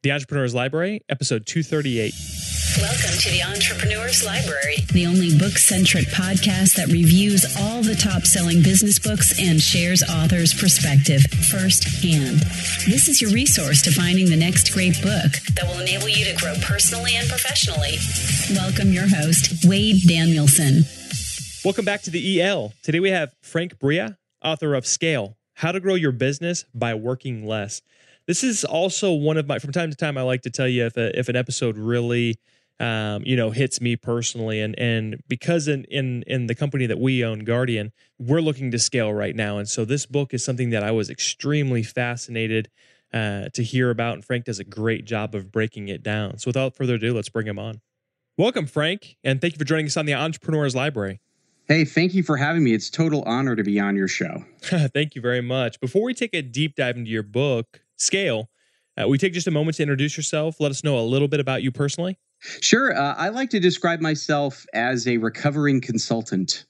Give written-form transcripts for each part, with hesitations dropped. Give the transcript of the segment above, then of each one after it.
The Entrepreneur's Library, episode 238. Welcome to the Entrepreneur's Library, the only book-centric podcast that reviews all the top-selling business books and shares authors' perspective firsthand. This is your resource to finding the next great book that will enable you to grow personally and professionally. Welcome your host, Wade Danielson. Welcome back to the EL. Today we have Frank Bria, author of Scale, How to Grow Your Business by Working Less. This is also one of my, from time to time, I like to tell you if an episode really hits me personally. And because in the company that we own, Guardian, we're looking to scale right now. And so this book is something that I was extremely fascinated to hear about. And Frank does a great job of breaking it down. So without further ado, let's bring him on. Welcome, Frank. And thank you for joining us on the Entrepreneur's Library. Hey, thank you for having me. It's a total honor to be on your show. Thank you very much. Before we take a deep dive into your book, Scale, will you take just a moment to introduce yourself? Let us know a little bit about you personally. Sure. I like to describe myself as a recovering consultant.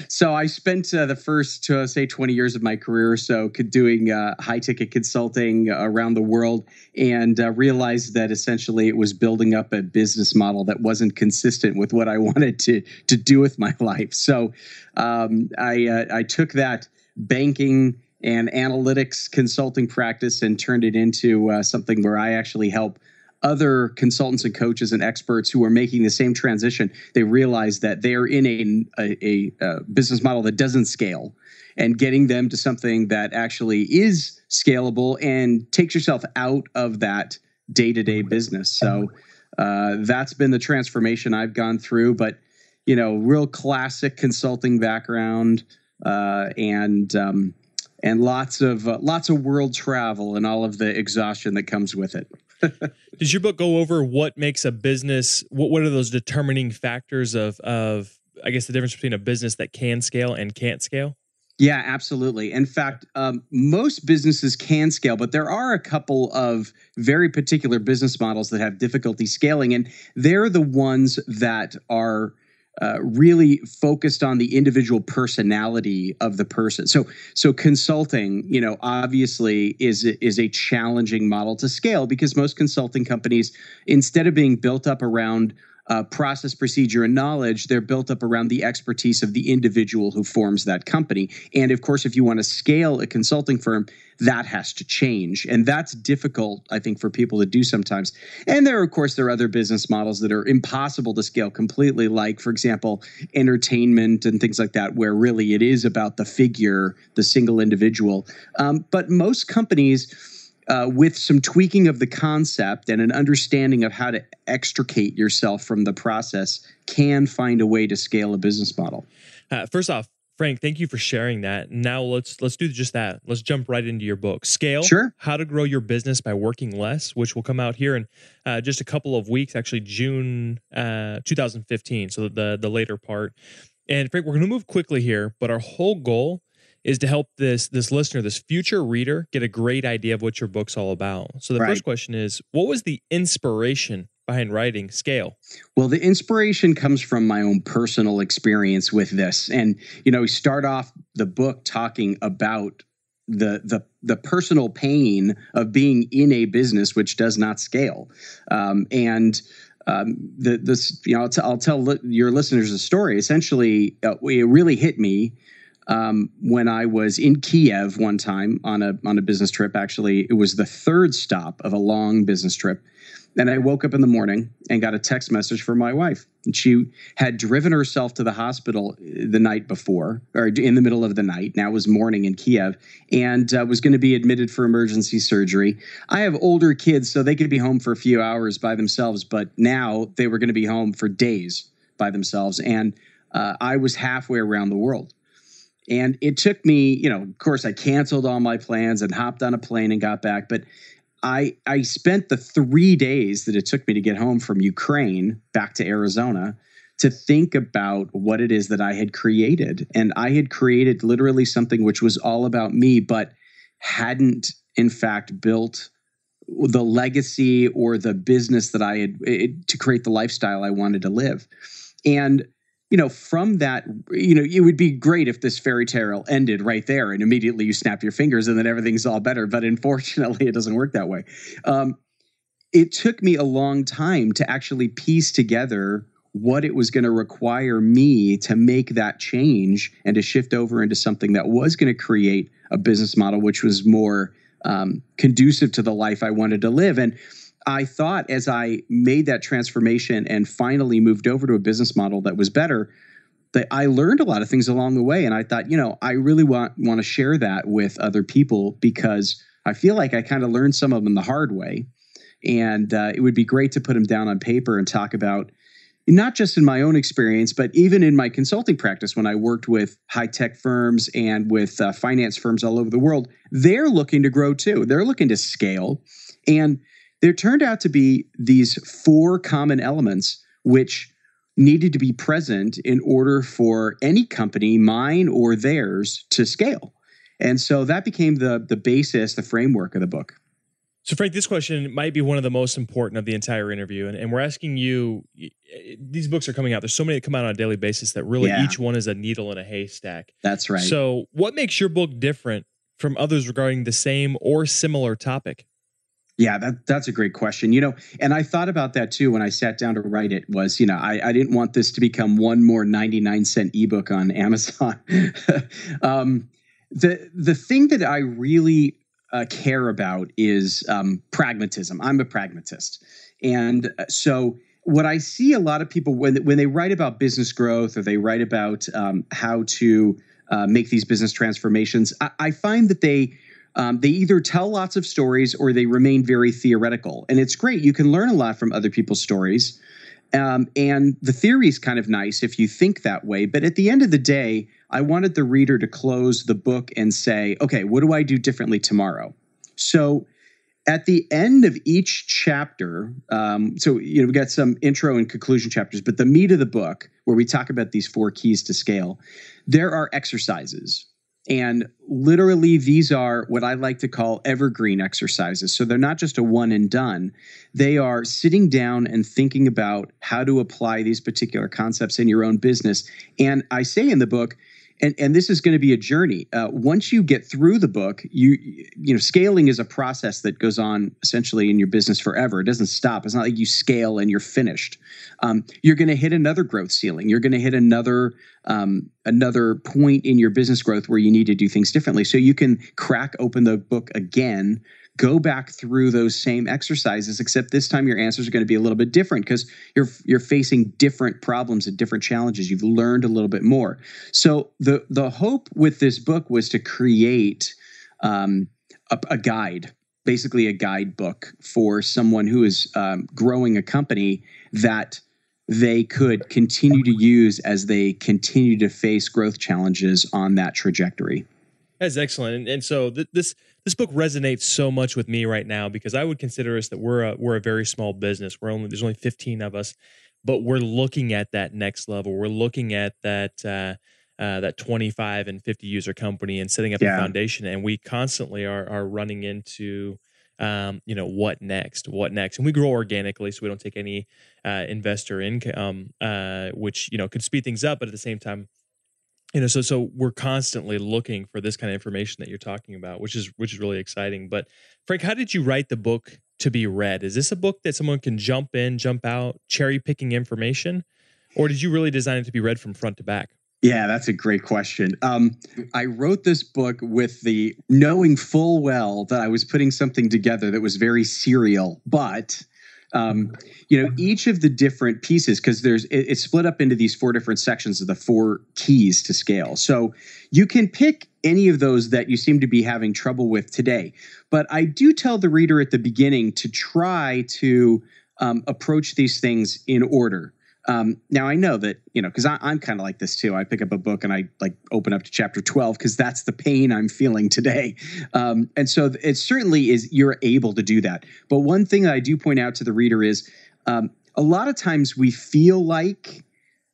So I spent the first, 20 years of my career or so doing high-ticket consulting around the world and realized that essentially it was building up a business model that wasn't consistent with what I wanted to do with my life. So I took that banking and analytics consulting practice and turned it into something where I actually help other consultants and coaches and experts who are making the same transition. They realize that they're in a business model that doesn't scale, and getting them to something that actually is scalable and takes yourself out of that day-to-day business. So that's been the transformation I've gone through. But, real classic consulting background and lots of world travel and all of the exhaustion that comes with it. Does your book go over what makes a business? What are those determining factors of I guess the difference between a business that can scale and can't scale? Yeah, absolutely. In fact, most businesses can scale, but there are a couple of very particular business models that have difficulty scaling, and they're the ones that are really focused on the individual personality of the person. So consulting, obviously is a challenging model to scale because most consulting companies, instead of being built up around process, procedure, and knowledge, they're built up around the expertise of the individual who forms that company. And of course, if you want to scale a consulting firm, that has to change. And that's difficult, I think, for people to do sometimes. And there are other business models that are impossible to scale completely, like, for example, entertainment and things like that, where really it is about the figure, the single individual. But most companies, with some tweaking of the concept and an understanding of how to extricate yourself from the process, can find a way to scale a business model. First off, Frank, thank you for sharing that. Now let's do just that. Let's jump right into your book, Scale, Sure. How to Grow Your Business by Working Less, which will come out here in just a couple of weeks, actually June 2015, so the later part. And Frank, we're going to move quickly here, but our whole goal is to help this listener, this future reader, get a great idea of what your book's all about. So the first question is, what was the inspiration behind writing Scale? Well, the inspiration comes from my own personal experience with this. And, we start off the book talking about the personal pain of being in a business which does not scale. I'll tell your listeners a story. Essentially, it really hit me when I was in Kiev one time on a business trip. Actually, it was the third stop of a long business trip. And I woke up in the morning and got a text message from my wife. And she had driven herself to the hospital the night before, or in the middle of the night. Now it was morning in Kiev, and was going to be admitted for emergency surgery. I have older kids, so they could be home for a few hours by themselves, but now they were going to be home for days by themselves. And I was halfway around the world. And it took me, of course, I canceled all my plans and hopped on a plane and got back. But I spent the 3 days that it took me to get home from Ukraine back to Arizona to think about what it is that I had created. And I had created literally something which was all about me, but hadn't, in fact, built the legacy or the business that I had to create the lifestyle I wanted to live. And from that, it would be great if this fairy tale ended right there and immediately you snap your fingers and then everything's all better. But unfortunately, it doesn't work that way. It took me a long time to actually piece together what it was going to require me to make that change and to shift over into something that was going to create a business model which was more conducive to the life I wanted to live. And I thought as I made that transformation and finally moved over to a business model that was better, that I learned a lot of things along the way. And I thought, I really want to share that with other people because I feel like I kind of learned some of them the hard way. And it would be great to put them down on paper and talk about, not just in my own experience, but even in my consulting practice when I worked with high-tech firms and with finance firms all over the world. They're looking to grow too. They're looking to scale. And there turned out to be these 4 common elements which needed to be present in order for any company, mine or theirs, to scale. And so that became the basis, the framework of the book. So Frank, this question might be one of the most important of the entire interview. And we're asking you, these books are coming out. There's so many that come out on a daily basis that really each one is a needle in a haystack. That's right. So what makes your book different from others regarding the same or similar topic? Yeah, that's a great question. And I thought about that too when I sat down to write it was, I didn't want this to become one more 99-cent ebook on Amazon. The thing that I really care about is pragmatism. I'm a pragmatist. And so what I see a lot of people when they write about business growth or they write about how to make these business transformations, I find that they either tell lots of stories or they remain very theoretical. And it's great. You can learn a lot from other people's stories. And the theory is kind of nice if you think that way. But at the end of the day, I wanted the reader to close the book and say, okay, what do I do differently tomorrow? So at the end of each chapter, we got some intro and conclusion chapters, but the meat of the book where we talk about these 4 keys to scale, there are exercises. And literally, these are what I like to call evergreen exercises. So they're not just a one and done. They are sitting down and thinking about how to apply these particular concepts in your own business. And I say in the book, and this is going to be a journey. Once you get through the book, scaling is a process that goes on essentially in your business forever. It doesn't stop. It's not like you scale and you're finished. You're going to hit another growth ceiling. You're going to hit another point in your business growth where you need to do things differently. So you can crack open the book again, go back through those same exercises, except this time your answers are going to be a little bit different because you're facing different problems and different challenges. You've learned a little bit more. So the hope with this book was to create a guide, basically a guidebook for someone who is growing a company that they could continue to use as they continue to face growth challenges on that trajectory. That's excellent. And so this book resonates so much with me right now because I would consider us that we're a very small business. There's only 15 of us, but we're looking at that next level. We're looking at that 25 and 50 user company and setting up a foundation. And we constantly are running into what next, and we grow organically. So we don't take any investor income, which, could speed things up. But at the same time, so we're constantly looking for this kind of information that you're talking about, which is really exciting. But Frank, how did you write the book to be read? Is this a book that someone can jump in, jump out, cherry picking information, or did you really design it to be read from front to back? Yeah, that's a great question. I wrote this book with the knowing full well that I was putting something together that was very serial, but each of the different pieces, because it's split up into these 4 different sections of the 4 keys to scale. So you can pick any of those that you seem to be having trouble with today. But I do tell the reader at the beginning to try to approach these things in order. Now I know that, because I'm kind of like this too. I pick up a book and I open up to chapter 12 because that's the pain I'm feeling today. And so it certainly is, you're able to do that. But one thing that I do point out to the reader is a lot of times we feel like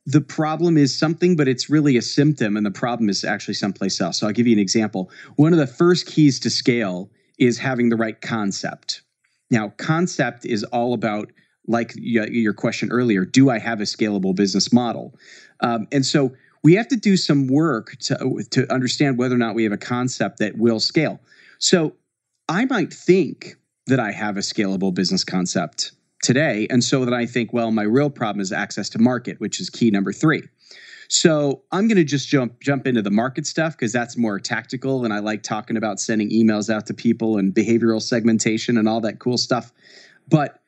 the problem is something, but it's really a symptom and the problem is actually someplace else. So I'll give you an example. One of the first keys to scale is having the right concept. Now, concept is all about like your question earlier, do I have a scalable business model? And so we have to do some work to understand whether or not we have a concept that will scale. So I might think that I have a scalable business concept today. And so that I think, well, my real problem is access to market, which is key number 3. So I'm going to just jump into the market stuff because that's more tactical. And I like talking about sending emails out to people and behavioral segmentation and all that cool stuff. But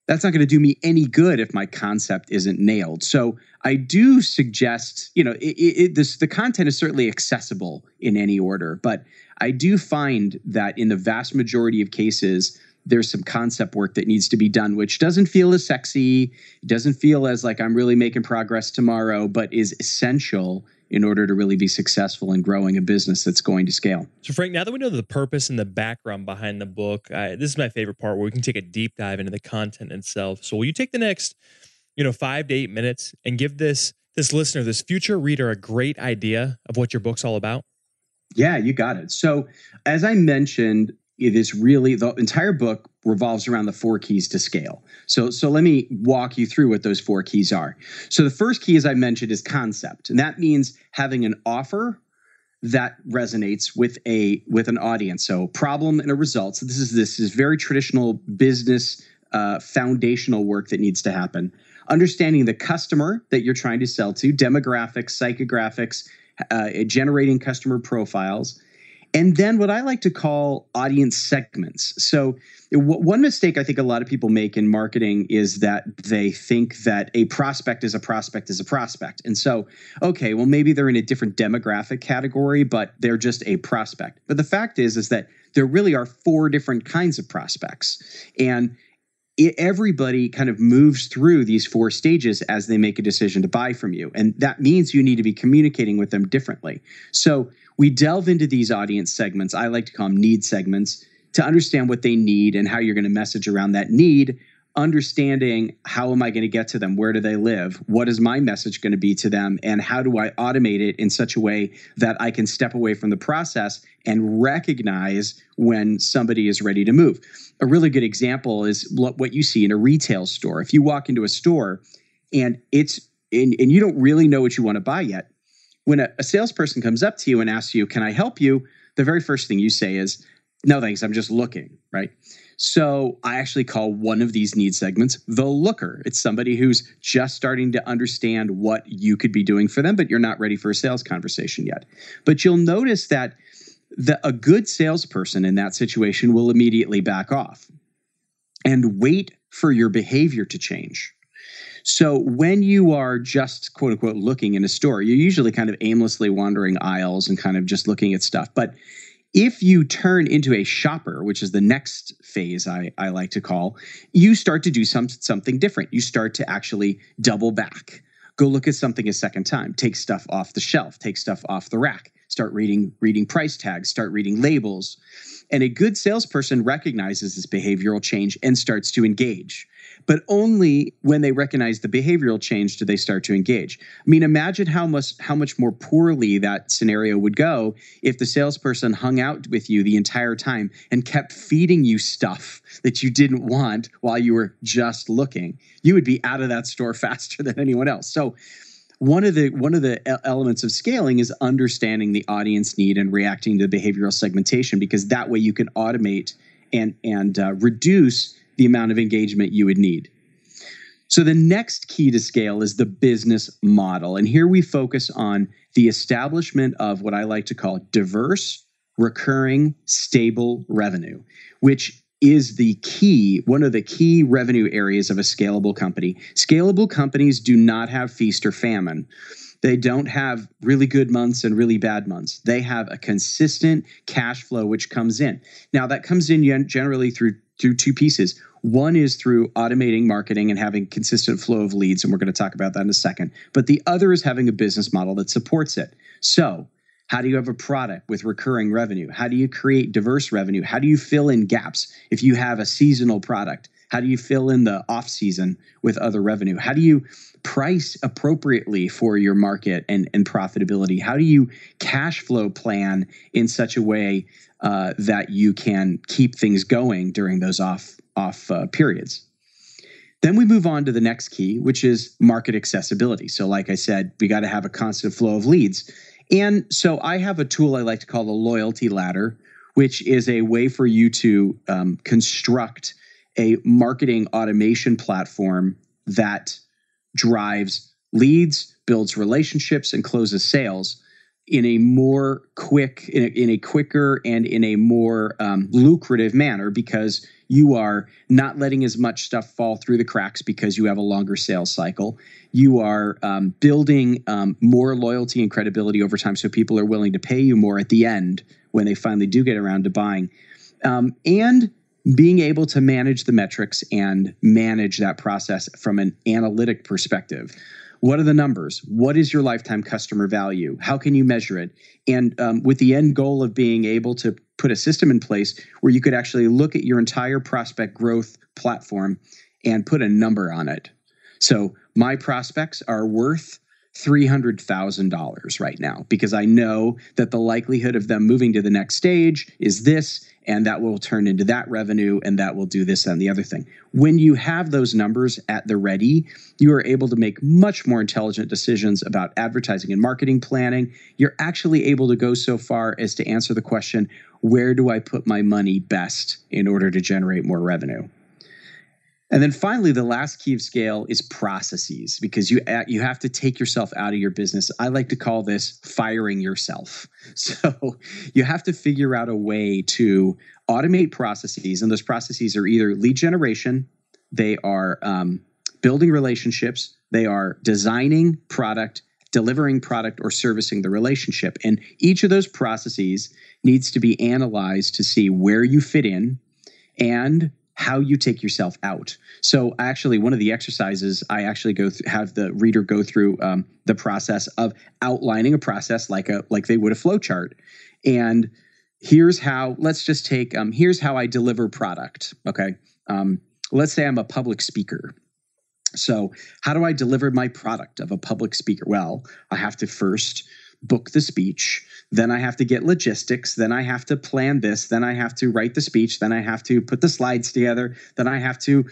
that's not going to do me any good if my concept isn't nailed. So I do suggest, the content is certainly accessible in any order, but I do find that in the vast majority of cases, there's some concept work that needs to be done, which doesn't feel as sexy, doesn't feel as like I'm really making progress tomorrow, but is essential in order to really be successful in growing a business that's going to scale. So Frank, now that we know the purpose and the background behind the book, this is my favorite part where we can take a deep dive into the content itself. So will you take the next, 5 to 8 minutes and give this listener, this future reader, a great idea of what your book's all about? Yeah, you got it. So as I mentioned, it is really, the entire book revolves around the 4 keys to scale. So let me walk you through what those 4 keys are. So the first key, as I mentioned, is concept. And that means having an offer that resonates with an audience. So problem and a result. So this is very traditional business foundational work that needs to happen. Understanding the customer that you're trying to sell to, demographics, psychographics, generating customer profiles. And then what I like to call audience segments. So one mistake I think a lot of people make in marketing is that they think that a prospect is a prospect is a prospect. And so, okay, well, maybe they're in a different demographic category, but they're just a prospect. But the fact is that there really are 4 different kinds of prospects. And everybody kind of moves through these 4 stages as they make a decision to buy from you. And that means you need to be communicating with them differently. So we delve into these audience segments. I like to call them need segments to understand what they need and how you're going to message around that need, understanding how am I going to get to them? Where do they live? What is my message going to be to them? And how do I automate it in such a way that I can step away from the process and recognize when somebody is ready to move? A really good example is what you see in a retail store. If you walk into a store and you don't really know what you want to buy yet, when a salesperson comes up to you and asks you, "Can I help you?" the very first thing you say is, "No, thanks, I'm just looking," right? So I actually call one of these need segments the looker. It's somebody who's just starting to understand what you could be doing for them, but you're not ready for a sales conversation yet. But you'll notice that a good salesperson in that situation will immediately back off and wait for your behavior to change. So when you are just, quote unquote, looking in a store, you're usually kind of aimlessly wandering aisles and kind of just looking at stuff. But if you turn into a shopper, which is the next phase I like to call, you start to do something different. You start to actually double back, go look at something a second time, take stuff off the shelf, take stuff off the rack, start reading price tags, start reading labels. And a good salesperson recognizes this behavioral change and starts to engage. But only when they recognize the behavioral change do they start to engage. I mean, imagine how much more poorly that scenario would go if the salesperson hung out with you the entire time and kept feeding you stuff that you didn't want while you were just looking. You would be out of that store faster than anyone else. So one of the elements of scaling is understanding the audience need and reacting to behavioral segmentation, because that way you can automate and reduce the amount of engagement you would need. So the next key to scale is the business model. And here we focus on the establishment of what I like to call diverse, recurring, stable revenue, which is one of the key revenue areas of a scalable company. Scalable companies do not have feast or famine. They don't have really good months and really bad months. They have a consistent cash flow which comes in. Now, that comes in generally through 2 pieces. One is through automating marketing and having consistent flow of leads, and we're going to talk about that in a second. But the other is having a business model that supports it. So how do you have a product with recurring revenue? How do you create diverse revenue? How do you fill in gaps if you have a seasonal product? How do you fill in the off season with other revenue? How do you price appropriately for your market and profitability? How do you cash flow plan in such a way that you can keep things going during those off periods? Then we move on to the next key, which is market accessibility. So like I said, we got to have a constant flow of leads. And so I have a tool I like to call the loyalty ladder, which is a way for you to construct a marketing automation platform that drives leads, builds relationships, and closes sales in a more in a quicker and in a more lucrative manner, because you are not letting as much stuff fall through the cracks because you have a longer sales cycle. You are building more loyalty and credibility over time, so people are willing to pay you more at the end when they finally do get around to buying. And being able to manage the metrics and manage that process from an analytic perspective. What are the numbers? What is your lifetime customer value? How can you measure it? And with the end goal of being able to put a system in place where you could actually look at your entire prospect growth platform and put a number on it. So my prospects are worth $300,000 right now, because I know that the likelihood of them moving to the next stage is this, and that will turn into that revenue, and that will do this and the other thing. When you have those numbers at the ready, you are able to make much more intelligent decisions about advertising and marketing planning. You're actually able to go so far as to answer the question, where do I put my money best in order to generate more revenue? And then finally, the last key of scale is processes, because you have to take yourself out of your business. I like to call this firing yourself. So you have to figure out a way to automate processes. And those processes are either lead generation, they are building relationships, they are designing product, delivering product, or servicing the relationship. And each of those processes needs to be analyzed to see where you fit in and how you take yourself out. So actually, one of the exercises I actually have the reader go through the process of outlining a process like they would a flow chart. And here's how. Let's just take. Here's how I deliver product. Okay. Let's say I'm a public speaker. So how do I deliver my product of a public speaker? Well, I have to first book the speech. Then I have to get logistics. Then I have to plan this. Then I have to write the speech. Then I have to put the slides together. Then I have to,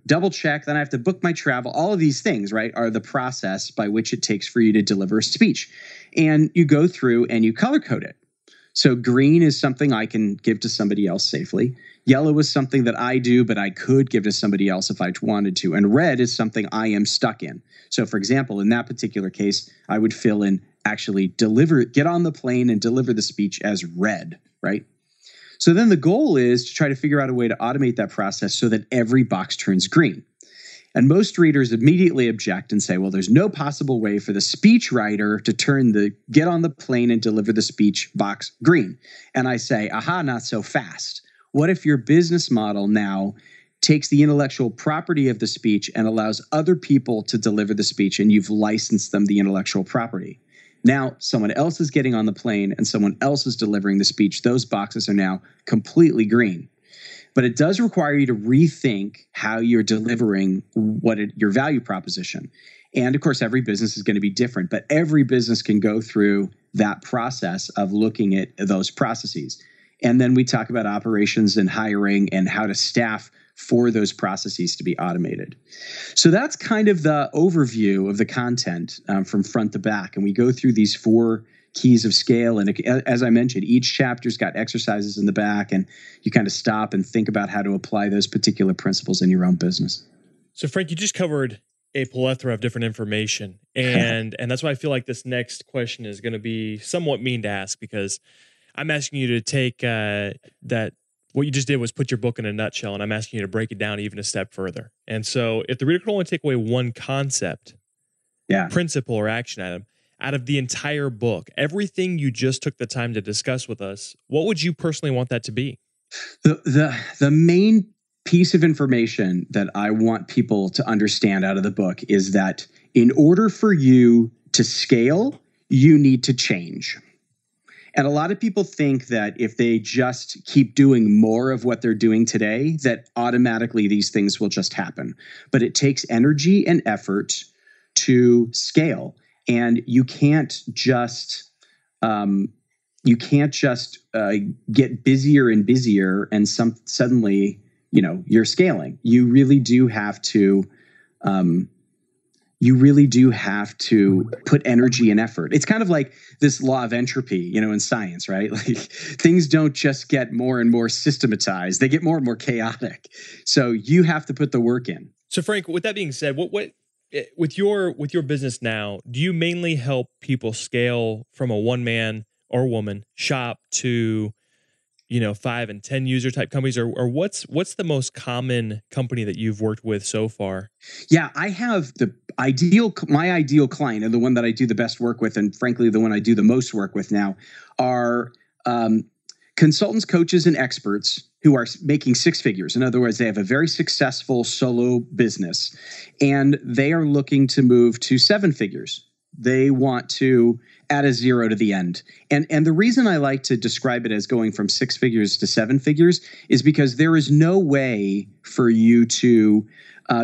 double check. Then I have to book my travel. All of these things, right, are the process by which it takes for you to deliver a speech. And you go through and you color code it. So green is something I can give to somebody else safely. Yellow is something that I do, but I could give to somebody else if I wanted to. And red is something I am stuck in. So for example, in that particular case, I would fill in actually get on the plane and deliver the speech as red, right? So then the goal is to try to figure out a way to automate that process so that every box turns green. And most readers immediately object and say, well, there's no possible way for the speech writer to turn the get on the plane and deliver the speech box green. And I say, aha, not so fast. What if your business model now takes the intellectual property of the speech and allows other people to deliver the speech, and you've licensed them the intellectual property? Now, someone else is getting on the plane and someone else is delivering the speech. Those boxes are now completely green. But it does require you to rethink how you're delivering your value proposition. And of course, every business is going to be different, but every business can go through that process of looking at those processes. And then we talk about operations and hiring and how to staff for those processes to be automated. So that's kind of the overview of the content from front to back. And we go through these 4 keys of scale. And as I mentioned, each chapter's got exercises in the back, and you kind of stop and think about how to apply those particular principles in your own business. So Frank, you just covered a plethora of different information. And that's why I feel like this next question is going to be somewhat mean to ask, because I'm asking you to take that. What you just did was put your book in a nutshell, and I'm asking you to break it down even a step further. And so if the reader could only take away one concept, principle, or action item out of the entire book, everything you just took the time to discuss with us, what would you personally want that to be? The main piece of information that I want people to understand out of the book is that in order for you to scale, you need to change. And a lot of people think that if they just keep doing more of what they're doing today, that automatically these things will just happen. But it takes energy and effort to scale. And you can't just get busier and busier and suddenly you're scaling. You really do have to put energy and effort. It's kind of like this law of entropy, in science, right? Like things don't just get more and more systematized; they get more and more chaotic. So you have to put the work in. So, Frank, with that being said, what with your business now, do you mainly help people scale from a one man or woman shop to 5 and 10 user type companies, or what's the most common company that you've worked with so far? Yeah, I have my ideal client, and the one that I do the best work with, and frankly, the one I do the most work with now, are consultants, coaches, and experts who are making six figures. In other words, they have a very successful solo business, and they are looking to move to seven figures. They want to add a zero to the end. And the reason I like to describe it as going from six figures to seven figures is because there is no way for you to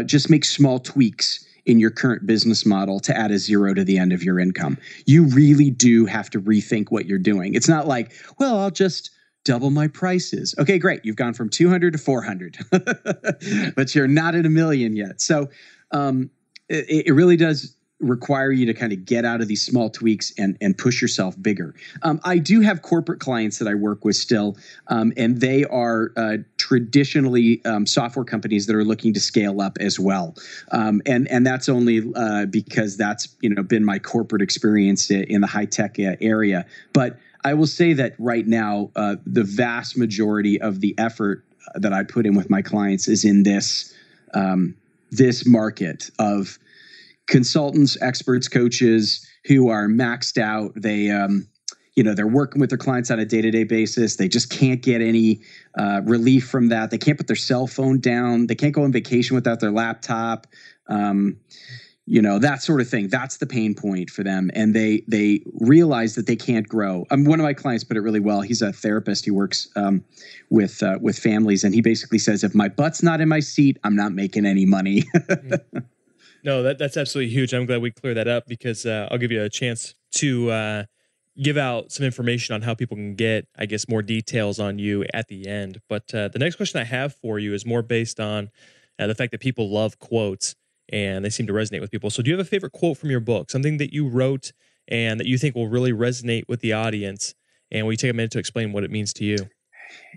just make small tweaks in your current business model to add a zero to the end of your income. You really do have to rethink what you're doing. It's not like, well, I'll just double my prices. Okay, great. You've gone from 200 to 400, but you're not at $1 million yet. So it really does require you to kind of get out of these small tweaks and push yourself bigger. I do have corporate clients that I work with still, and they are traditionally software companies that are looking to scale up as well. And that's only because that's been my corporate experience in the high tech area. But I will say that right now, the vast majority of the effort that I put in with my clients is in this market of consultants, experts, coaches who are maxed out. They, they're working with their clients on a day-to-day basis. They just can't get any relief from that. They can't put their cell phone down. They can't go on vacation without their laptop. That sort of thing. That's the pain point for them. And they realize that they can't grow. One of my clients put it really well. He's a therapist. He works with families. And he basically says, if my butt's not in my seat, I'm not making any money. No, that's absolutely huge. I'm glad we cleared that up because I'll give you a chance to give out some information on how people can get, I guess, more details on you at the end. But the next question I have for you is more based on the fact that people love quotes and they seem to resonate with people. So do you have a favorite quote from your book, something that you wrote and that you think will really resonate with the audience? And will you take a minute to explain what it means to you?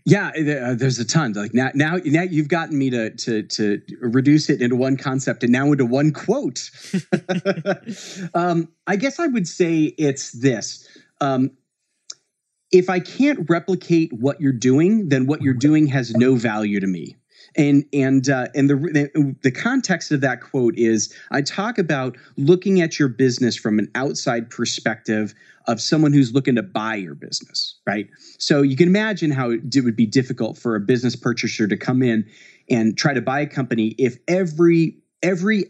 Yeah, there's a ton. Like now you've gotten me to reduce it into one concept and now into one quote. I guess I would say it's this. If I can't replicate what you're doing, then what you're doing has no value to me. And the context of that quote is I talk about looking at your business from an outside perspective of someone who's looking to buy your business, right? So you can imagine how it would be difficult for a business purchaser to come in and try to buy a company if every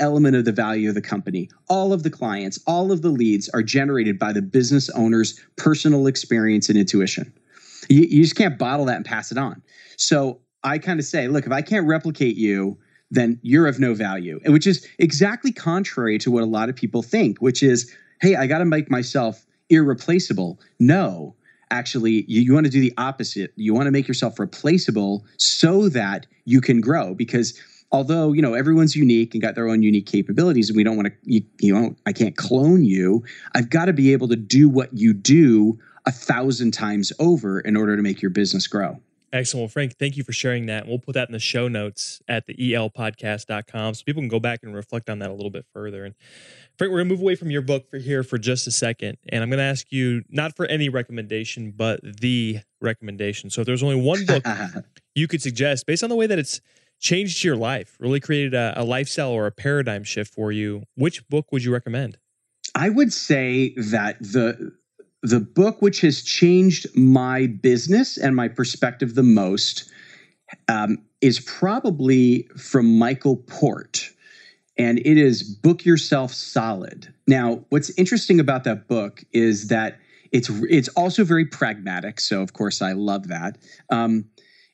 element of the value of the company, all of the clients, all of the leads are generated by the business owner's personal experience and intuition. You just can't bottle that and pass it on. So I kind of say, look, if I can't replicate you, then you're of no value. And which is exactly contrary to what a lot of people think, which is, hey, I got to make myself irreplaceable. No, actually, you want to do the opposite. You want to make yourself replaceable so that you can grow. Because although, everyone's unique and got their own unique capabilities, and we don't want to, I can't clone you. I've got to be able to do what you do 1,000 times over in order to make your business grow. Excellent. Well, Frank, thank you for sharing that. We'll put that in the show notes at the elpodcast.com so people can go back and reflect on that a little bit further. And Frank, we're going to move away from your book for just a second. And I'm going to ask you, not for any recommendation, but the recommendation. So if there's only one book you could suggest based on the way that it's changed your life, really created a lifestyle or a paradigm shift for you, which book would you recommend? I would say that the book which has changed my business and my perspective the most is probably from Michael Port, and it is Book Yourself Solid. Now, what's interesting about that book is that it's also very pragmatic. So, of course, I love that.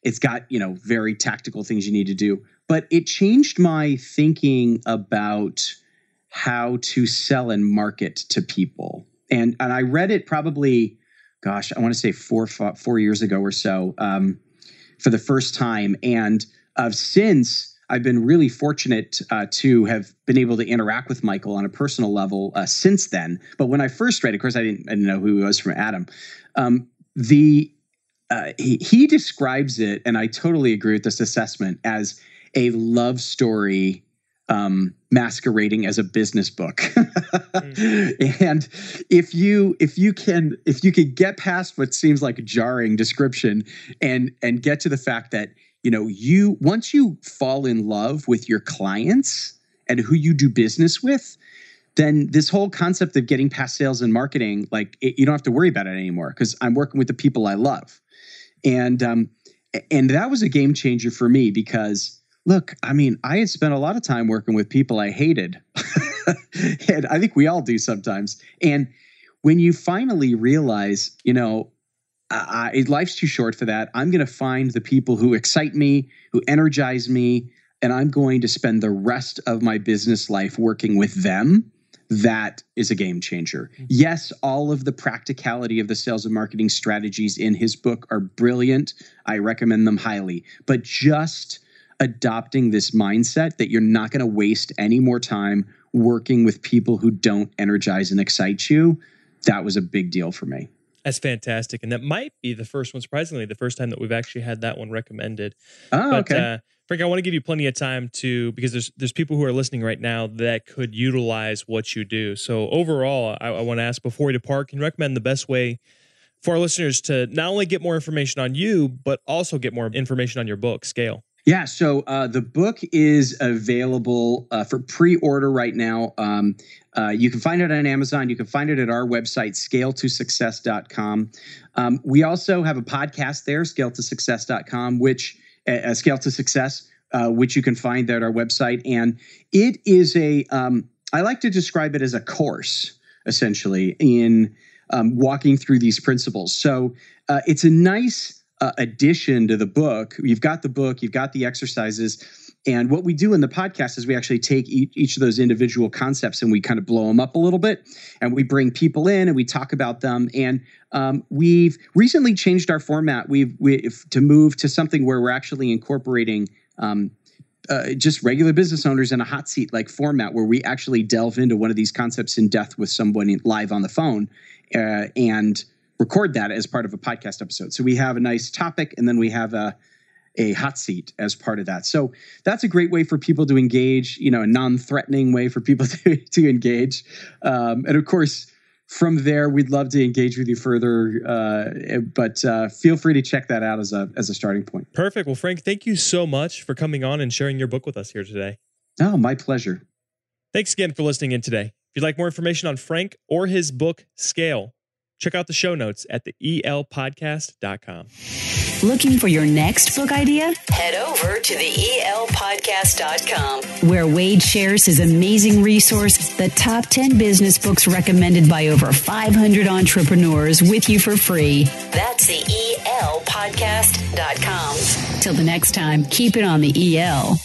It's got, very tactical things you need to do, but it changed my thinking about how to sell and market to people. And I read it probably, I want to say 4 years ago or so, for the first time. And Since I've been really fortunate to have been able to interact with Michael on a personal level since then. But when I first read, of course, I didn't know who he was from Adam. He describes it, and I totally agree with this assessment, as a love story masquerading as a business book. And if you could get past what seems like a jarring description and get to the fact that, once you fall in love with your clients and who you do business with, then this whole concept of getting past sales and marketing, you don't have to worry about it anymore, because I'm working with the people I love. And that was a game changer for me, because look, I had spent a lot of time working with people I hated. And I think we all do sometimes. And when you finally realize, life's too short for that. I'm going to find the people who excite me, who energize me, and I'm going to spend the rest of my business life working with them. That is a game changer. Yes, all of the practicality of the sales and marketing strategies in his book are brilliant. I recommend them highly. But just adopting this mindset that you're not going to waste any more time working with people who don't energize and excite you, that was a big deal for me. That's fantastic. And that might be the first one, surprisingly, the first time that we've actually had that one recommended. Oh, okay. Frank, I want to give you plenty of time because there's people who are listening right now that could utilize what you do. So overall, I want to ask, before we depart, can you recommend the best way for our listeners to not only get more information on you, but also get more information on your book, Scale? Yeah, so the book is available for pre-order right now. You can find it on Amazon. You can find it at our website, scaletosuccess.com. We also have a podcast there, scaletosuccess.com, Scale to Success, which you can find there at our website. And it is I like to describe it as a course, essentially, in walking through these principles. So it's a nice addition to the book. You've got the book, you've got the exercises. And what we do in the podcast is we actually take each of those individual concepts and we kind of blow them up a little bit. And we bring people in and we talk about them. And we've recently changed our format. We've to move to something where we're actually incorporating just regular business owners in a hot seat like format, where we actually delve into one of these concepts in depth with someone live on the phone and record that as part of a podcast episode. So we have a nice topic, and then we have a hot seat as part of that. So that's a great way for people to engage, a non-threatening way for people to engage. And of course, from there, we'd love to engage with you further. But feel free to check that out as a starting point. Perfect. Well, Frank, thank you so much for coming on and sharing your book with us here today. Oh, my pleasure. Thanks again for listening in today. If you'd like more information on Frank or his book, Scale, check out the show notes at theelpodcast.com. Looking for your next book idea? Head over to theelpodcast.com, where Wade shares his amazing resource, the top 10 business books recommended by over 500 entrepreneurs, with you for free. That's theelpodcast.com. Till the next time, keep it on the EL.